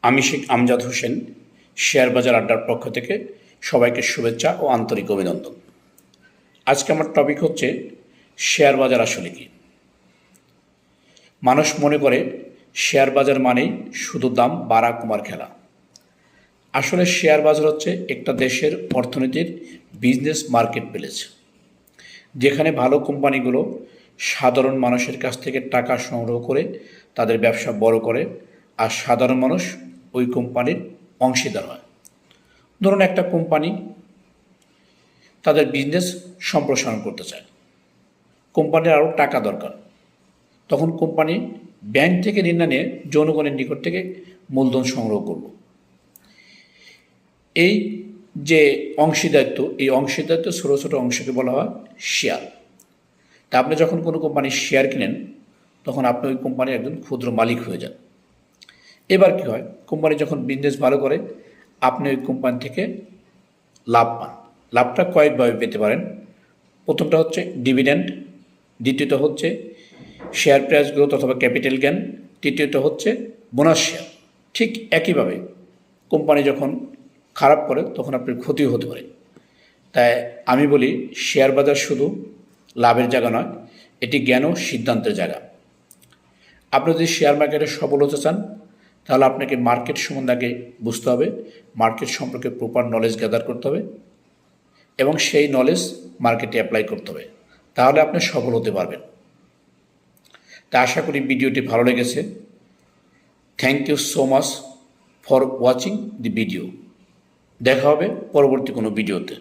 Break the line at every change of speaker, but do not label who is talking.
আমি শেখ আমজাদ হোসেন, শেয়ার বাজার আড্ডার পক্ষ থেকে সবাইকে শুভেচ্ছা ও আন্তরিক অভিনন্দন। আজকে আমার টপিক হচ্ছে শেয়ার বাজার আসলে কি। মানুষ মনে করে শেয়ার বাজার মানেই শুধু দাম বাড়া কমার খেলা। আসলে শেয়ার বাজার হচ্ছে একটা দেশের অর্থনীতির বিজনেস মার্কেট প্লেস, যেখানে ভালো কোম্পানিগুলো সাধারণ মানুষের কাছ থেকে টাকা সংগ্রহ করে তাদের ব্যবসা বড় করে, আর সাধারণ মানুষ ওই কোম্পানির অংশীদার হয়। ধরুন একটা কোম্পানি তাদের বিজনেস সম্প্রসারণ করতে চায়, কোম্পানির আরও টাকা দরকার, তখন কোম্পানি ব্যাংক থেকে ঋণ না নিয়ে জনগণের নিকট থেকে মূলধন সংগ্রহ করল। এই যে অংশীদারিত্ব, এই অংশীদারিত্ব ছোটো ছোটো অংশকে বলা হয় শেয়ার। তা আপনি যখন কোনো কোম্পানির শেয়ার কিনেন, তখন আপনি ওই কোম্পানির একজন ক্ষুদ্র মালিক হয়ে যান। এবার কী হয়, কোম্পানি যখন বিজনেস ভালো করে, আপনি ওই কোম্পানি থেকে লাভ পান। লাভটা কয়েকভাবে পেতে পারেন। প্রথমটা হচ্ছে ডিভিডেন্ড, দ্বিতীয়ত হচ্ছে শেয়ার প্রাইস গ্রোথ অথবা ক্যাপিটাল গেন, তৃতীয়ত হচ্ছে বোনাস শেয়ার। ঠিক একইভাবে কোম্পানি যখন খারাপ করে, তখন আপনার ক্ষতিও হতে পারে। তাই আমি বলি, শেয়ার বাজার শুধু লাভের জায়গা নয়, এটি জ্ঞান ও সিদ্ধান্তের জায়গা। আপনি যদি শেয়ার মার্কেটে সফল হতে চান, তাহলে আপনাকে মার্কেট সম্বন্ধে আগে বুঝতে হবে, মার্কেট সম্পর্কে প্রপার নলেজ গ্যাদার করতে হবে এবং সেই নলেজ মার্কেটে অ্যাপ্লাই করতে হবে, তাহলে আপনি সফল হতে পারবেন। তা আশা করি ভিডিওটি ভালো লেগেছে। Thank you so much for watching the video. দেখা হবে পরবর্তী কোনো ভিডিওতে।